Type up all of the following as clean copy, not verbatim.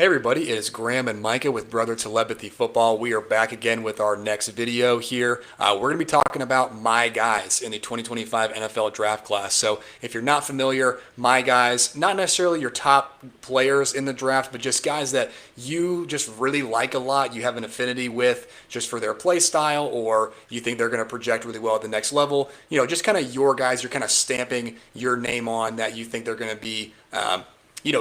Hey everybody, it is Graham and Micah with Brother Telepathy Football. We are back again with our next video here. We're going to be talking about my guys in the 2025 NFL draft class. So if you're not familiar, my guys, not necessarily your top players in the draft, but just guys that you just really like a lot, you have an affinity with just for their play style, or you think they're going to project really well at the next level. Just kind of your guys, you're kind of stamping your name on that you think they're going to be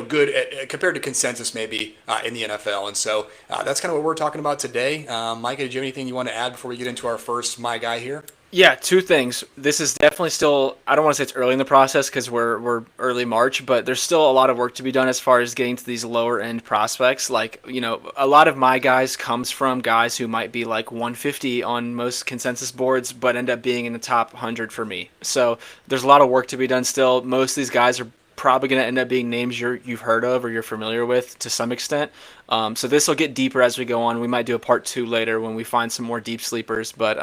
good compared to consensus maybe in the NFL. And so that's kind of what we're talking about today. Micah, did you have anything you want to add before we get into our first My Guy here? Yeah, two things. This is definitely still, I don't want to say it's early in the process because we're early March, but there's still a lot of work to be done as far as getting to these lower end prospects. Like, a lot of my guys comes from guys who might be like 150 on most consensus boards, but end up being in the top 100 for me. So there's a lot of work to be done still. Most of these guys are probably going to end up being names you've heard of or you're familiar with to some extent. So this will get deeper as we go on. We might do a part 2 later when we find some more deep sleepers, but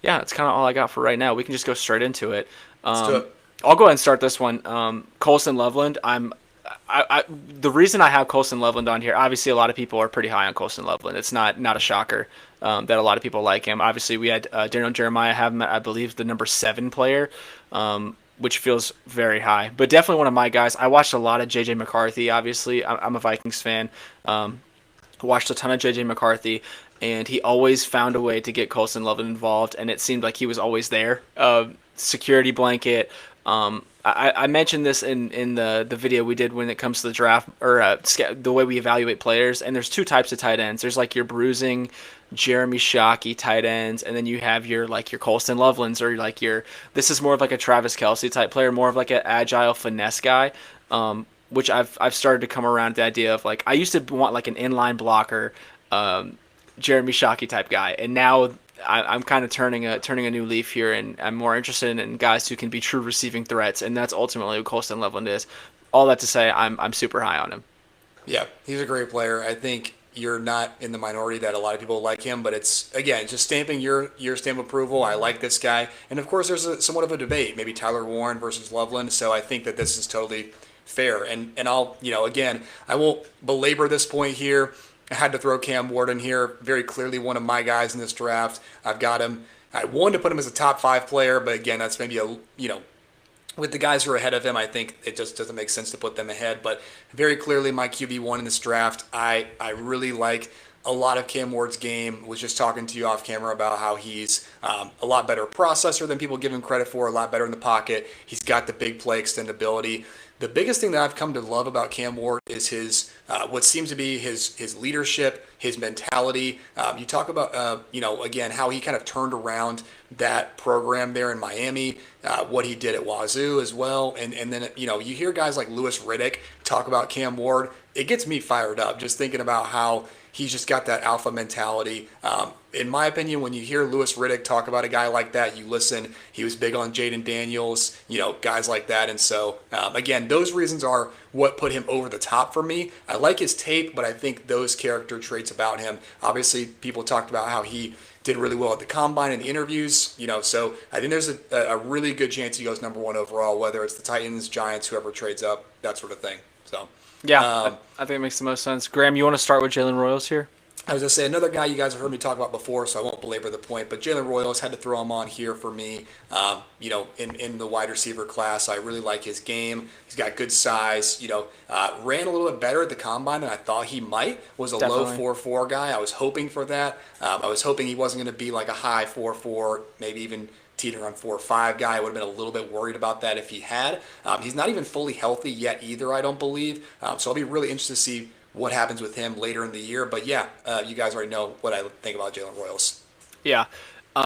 yeah, that's kind of all I got for right now. We can just go straight into it. Let's do it. I'll go ahead and start this one. Colson Loveland. The reason I have Colson Loveland on here, obviously a lot of people are pretty high on Colson Loveland. It's not a shocker that a lot of people like him. Obviously, we had Daniel Jeremiah have him, I believe, the number 7 player, which feels very high. But definitely one of my guys. I watched a lot of J.J. McCarthy, obviously. I'm a Vikings fan. Watched a ton of J.J. McCarthy, and he always found a way to get Colson Loveland involved, and it seemed like he was always there. Security blanket. I mentioned this in the video we did when it comes to the draft, or the way we evaluate players, and there's 2 types of tight ends. There's like your bruising Jeremy Shockey tight ends, and then you have your Colson Lovelands, or like this is more of like a Travis Kelce type player, more of like an agile finesse guy, which I've started to come around to the idea of. Like, I used to want like an inline blocker, Jeremy Shockey type guy, and now I'm kind of turning a new leaf here, and I'm more interested in guys who can be true receiving threats, and that's ultimately what Colson Loveland is. All that to say, I'm super high on him. Yeah, he's a great player. I think you're not in the minority that a lot of people like him, but it's, again, just stamping your stamp of approval. I like this guy. And of course, there's somewhat of a debate, maybe Tyler Warren versus Loveland. So I think that this is totally fair. And I'll, again, I won't belabor this point here. I had to throw Cam Ward in here. Very clearly one of my guys in this draft. I've got him. I wanted to put him as a top 5 player, but again, that's maybe with the guys who are ahead of him, I think it just doesn't make sense to put them ahead. But very clearly my QB1 in this draft. I really like a lot of Cam Ward's game. Was just talking to you off camera about how he's a lot better processor than people give him credit for, a lot better in the pocket. He's got the big play extendability. The biggest thing that I've come to love about Cam Ward is his what seems to be his leadership, his mentality. You talk about again how he kind of turned around that program there in Miami, what he did at Wazoo as well, and then you hear guys like Louis Riddick talk about Cam Ward. It gets me fired up just thinking about how he's just got that alpha mentality. In my opinion, when you hear Louis Riddick talk about a guy like that, you listen. He was big on Jaden Daniels, guys like that. And so, again, those reasons are what put him over the top for me. I like his tape, but I think those character traits about him, obviously people talked about how he did really well at the combine and the interviews, so I think there's a really good chance he goes number 1 overall, whether it's the Titans, Giants, whoever trades up, that sort of thing. So. Yeah, I think it makes the most sense. Graham, you want to start with Jalen Royals here? I was going to say, another guy you guys have heard me talk about before, so I won't belabor the point, but Jalen Royals, had to throw him on here for me. In the wide receiver class, I really like his game. He's got good size, ran a little bit better at the combine than I thought he might. Was a Definitely. low 4.4 guy. I was hoping for that. I was hoping he wasn't going to be like a high 4.4, maybe even teetering on 4.5 guy. I would have been a little bit worried about that if he had. He's not even fully healthy yet either, I don't believe. So I'll be really interested to see what happens with him later in the year. But yeah, you guys already know what I think about Jalen Royals. Yeah.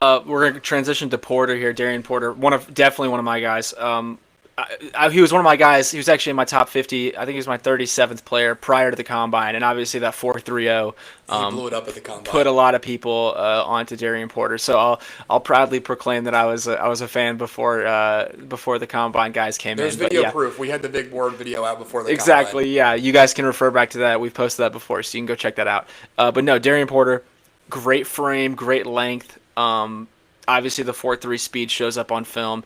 We're going to transition to Porter here, Darian Porter. Definitely one of my guys. He was one of my guys. He was actually in my top 50. I think he was my 37th player prior to the combine, and obviously that 4.30 He blew it up at the combine. put a lot of people onto Darian Porter. So I'll proudly proclaim that I was a fan before the combine guys came There's in. video But yeah, proof. We had the big board video out before the exactly. combine. Yeah, you guys can refer back to that. We've posted that before, so you can go check that out. But no, Darian Porter, great frame, great length. Obviously the 4.3 speed shows up on film.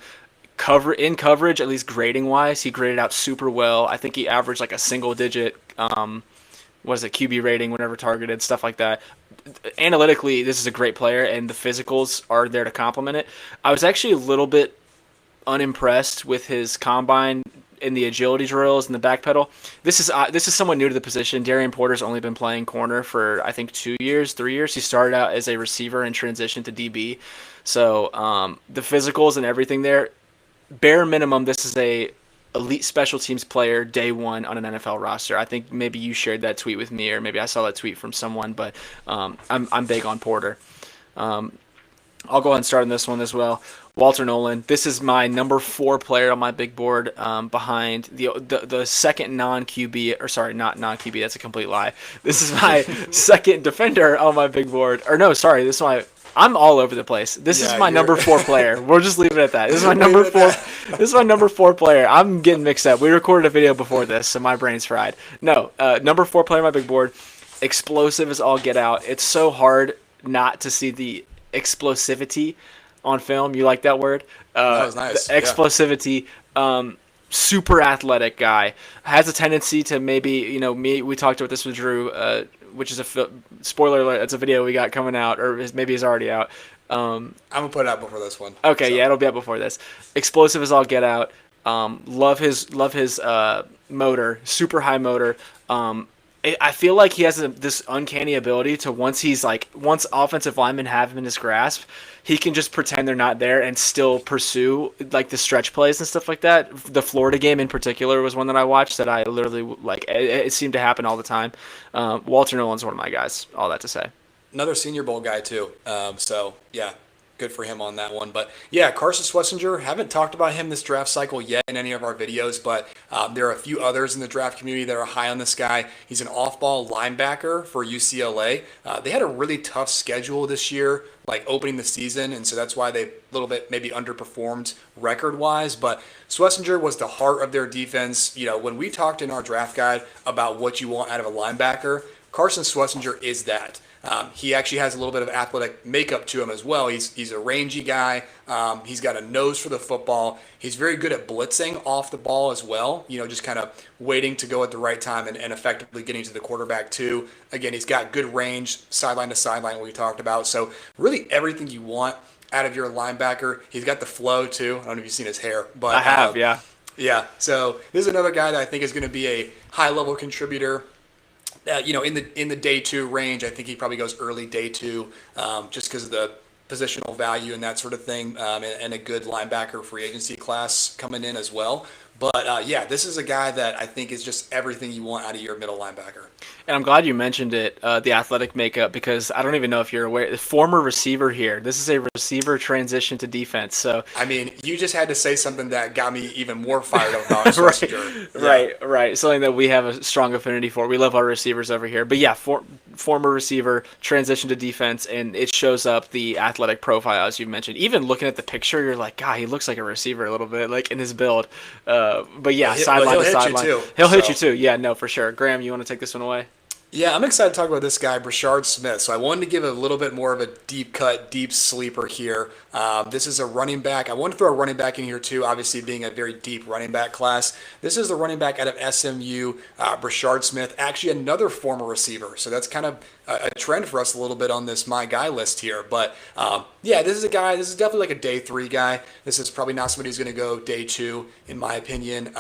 Coverage, at least grading wise, he graded out super well. I think he averaged like a single digit what is it, QB rating whenever targeted, stuff like that. Analytically, this is a great player, and the physicals are there to complement it. I was actually a little bit unimpressed with his combine in the agility drills and the back pedal. This is someone new to the position. Darian Porter's only been playing corner for I think 2 years, 3 years. He started out as a receiver and transitioned to DB. So the physicals and everything there, bare minimum, this is a elite special teams player day one on an NFL roster. I think maybe you shared that tweet with me, or maybe I saw that tweet from someone. But I'm big on Porter. I'll go ahead and start on this one as well. Walter Nolan. This is my number 4 player on my big board, behind the second non QB, or sorry, not non QB. That's a complete lie. This is my second defender on my big board. Or no, sorry, this is my. I'm all over the place. This is my number 4 player. We'll just leave it at that. This is my number 4. This is my number 4 player. I'm getting mixed up. We recorded a video before this, so my brain's fried. No, number 4 player on my big board. Explosive as all get out. It's so hard not to see the explosivity on film. You like that word? That was nice. Explosivity. Super athletic guy. Has a tendency to maybe, we talked about this with Drew, which is spoiler alert, it's a video we got coming out, or maybe it's already out. I'm going to put it out before this one. Okay, so. Yeah, it'll be out before this. Explosive as all get out. Love his motor, super high motor. I feel like he has this uncanny ability to once offensive linemen have him in his grasp, he can just pretend they're not there and still pursue like the stretch plays and stuff like that. The Florida game in particular was one that I watched that I literally like. It seemed to happen all the time. Walter Nolan's one of my guys. All that to say. Another Senior Bowl guy too. So yeah. Good for him on that one. But yeah, Carson Schlesinger, haven't talked about him this draft cycle yet in any of our videos, but there are a few others in the draft community that are high on this guy. He's an off-ball linebacker for UCLA. They had a really tough schedule this year, like opening the season, and so that's why they a little bit maybe underperformed record-wise. But Schlesinger was the heart of their defense. When we talked in our draft guide about what you want out of a linebacker, Carson Schlesinger is that. He actually has a little bit of athletic makeup to him as well. He's a rangy guy. He's got a nose for the football. He's very good at blitzing off the ball as well. Just kind of waiting to go at the right time and effectively getting to the quarterback too. Again, he's got good range, sideline to sideline, we talked about. So really everything you want out of your linebacker. He's got the flow too. I don't know if you've seen his hair, but I have, yeah. Yeah. So this is another guy that I think is going to be a high-level contributor. In the day 2 range, I think he probably goes early day 2, just because of the positional value and that sort of thing, and a good linebacker free agency class coming in as well. But this is a guy that I think is just everything you want out of your middle linebacker. And I'm glad you mentioned it, the athletic makeup, because I don't even know if you're aware. The former receiver here. This is a receiver transition to defense. So I mean, you just had to say something that got me even more fired up about Schlesinger. Right. Something that we have a strong affinity for. We love our receivers over here. But yeah, former receiver transition to defense, and it shows up the athletic profile as you mentioned. Even looking at the picture, you're like, God, he looks like a receiver a little bit, like in his build. But yeah, sideline to sideline. He'll hit you too. Yeah, no, for sure. Graham, you want to take this one away? Yeah, I'm excited to talk about this guy, Brashard Smith. So I wanted to give a little bit more of a deep cut, deep sleeper here. This is a running back. I want to throw a running back in here too, obviously being a very deep running back class. This is the running back out of SMU, Brashard Smith, actually another former receiver. So that's kind of a trend for us a little bit on this My Guy list here. But this is a guy, this is definitely like a day 3 guy. This is probably not somebody who's going to go day 2, in my opinion.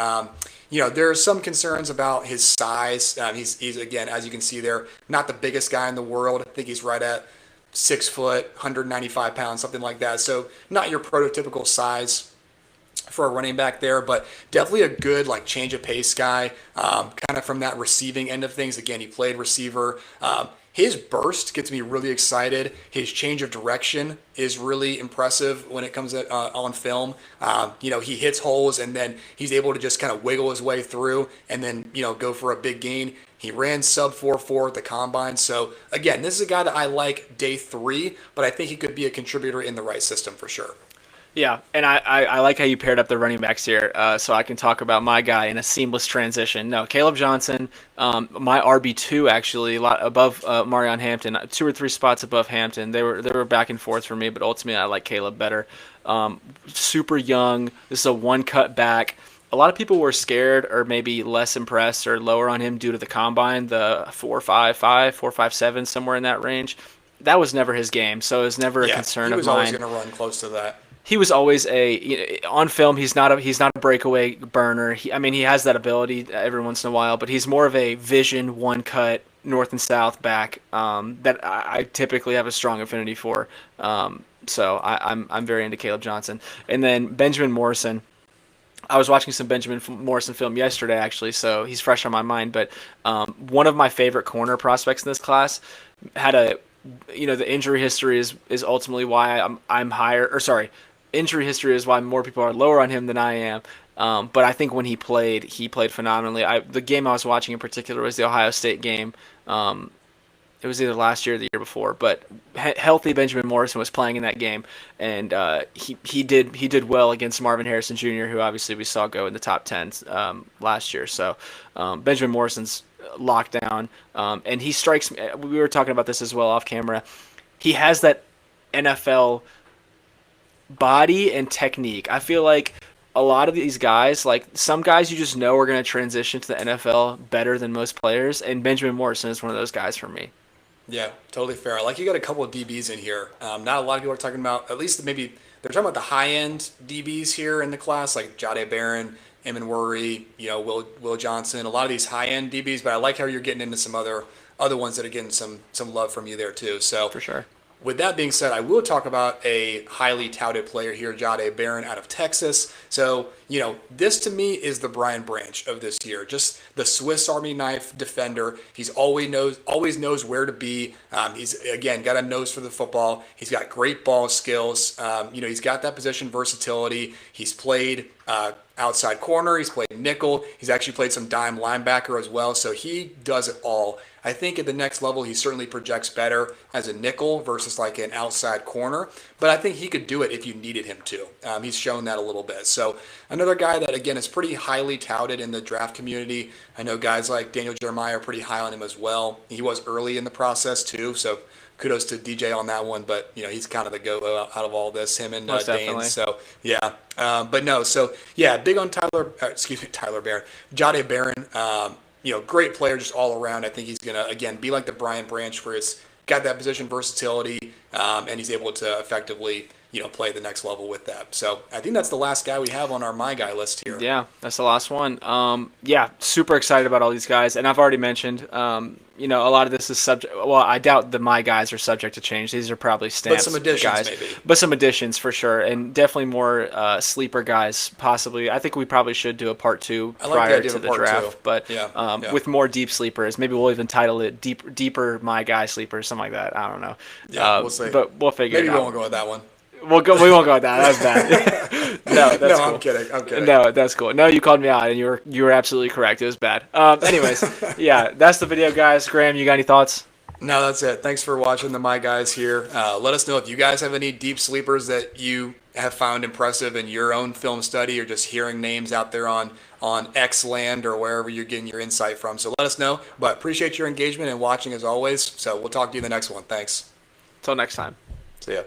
There are some concerns about his size. He's again, as you can see there, not the biggest guy in the world. I think he's right at 6 foot, 195 pounds, something like that. So not your prototypical size for a running back there, but definitely a good change of pace guy, kind of from that receiving end of things. Again, he played receiver. His burst gets me really excited. His change of direction is really impressive when it comes on film. He hits holes and then he's able to just kind of wiggle his way through and then, go for a big gain. He ran sub 4.4 at the combine. So again, this is a guy that I like day 3, but I think he could be a contributor in the right system for sure. Yeah, and I like how you paired up the running backs here, so I can talk about my guy in a seamless transition. No, Caleb Johnson, my RB2 actually, a lot above Marion Hampton, 2 or 3 spots above Hampton. They were back and forth for me, but ultimately I like Caleb better. Super young. This is a one cut back. a lot of people were scared or maybe less impressed or lower on him due to the combine, the 4.55, 4.57, somewhere in that range. That was never his game, so it was never a Yeah, concern he of was always mine. going to run close to that. He was always on film. He's not a breakaway burner. I mean, he has that ability every once in a while, but he's more of a vision, one cut, north and south back that I typically have a strong affinity for. So I'm very into Caleb Johnson, and then Benjamin Morrison. I was watching some Benjamin Morrison film yesterday, actually, so he's fresh on my mind. But one of my favorite corner prospects in this class had the injury history is ultimately why I'm higher. Or sorry, injury history is why more people are lower on him than I am. But I think when he played phenomenally. The game I was watching in particular was the Ohio State game. It was either last year or the year before, but healthy Benjamin Morrison was playing in that game, and he did well against Marvin Harrison Jr., who obviously we saw go in the top 10 last year. So Benjamin Morrison's locked down, and he strikes me. We were talking about this as well off camera. He has that NFL body and technique. I feel like a lot of these guys, like some guys you just know are going to transition to the NFL better than most players, and Benjamin Morrison is one of those guys for me. Yeah, totally fair. Like you got a couple of DBs in here. Not a lot of people are talking about, at least maybe they're talking about the high end DBs here in the class, like Jade Barron, Eamon Worry, Will Johnson, a lot of these high end DBs. But I like how you're getting into some other ones that are getting some love from you there too. So For sure. with that being said, I will talk about a highly touted player here, Jade Barron out of Texas. So, this to me is the Brian Branch of this year. Just the Swiss Army knife defender. He's always knows where to be. He's, again, got a nose for the football. He's got great ball skills. He's got that position versatility. He's played outside corner. He's played nickel. He's actually played some dime linebacker as well. So he does it all. I think at the next level, he certainly projects better as a nickel versus like an outside corner. But I think he could do it if you needed him to. He's shown that a little bit. So another guy that, again, is pretty highly touted in the draft community. I know guys like Daniel Jeremiah are pretty high on him as well. He was early in the process too. So kudos to DJ on that one. But, he's kind of the go out of all this, him and Most Dane. definitely. So, yeah. But no, so, yeah, big on Tyler Barron. Jade Barron. Great player just all around. I think he's going to, again, be like the Brian Branch where he's got that position versatility and he's able to effectively, play the next level with that. So I think that's the last guy we have on our My Guy list here. Yeah, that's the last one. Yeah, super excited about all these guys. And I've already mentioned, a lot of this is subject. Well, I doubt that my guys are subject to change. These are probably stamped But some additions, guys. maybe. But some additions for sure. And definitely more sleeper guys, possibly. I think we probably should do a part 2 I like the prior idea to of a the part draft. two. But Yeah. with more deep sleepers. Maybe we'll even title it Deeper My Guy Sleepers, something like that. I don't know. Yeah, we'll see. But we'll figure Maybe it we out. won't go with that one. We won't go with that. That's bad. No, that's cool. I'm kidding. No, that's cool. No, you called me out, and you were absolutely correct. It was bad. Anyways, yeah, that's the video, guys. Graham, you got any thoughts? No, that's it. Thanks for watching the My Guys here. Let us know if you guys have any deep sleepers that you have found impressive in your own film study or just hearing names out there on X land or wherever you're getting your insight from. So let us know. But appreciate your engagement and watching as always. So we'll talk to you in the next one. Thanks. Until next time. See ya.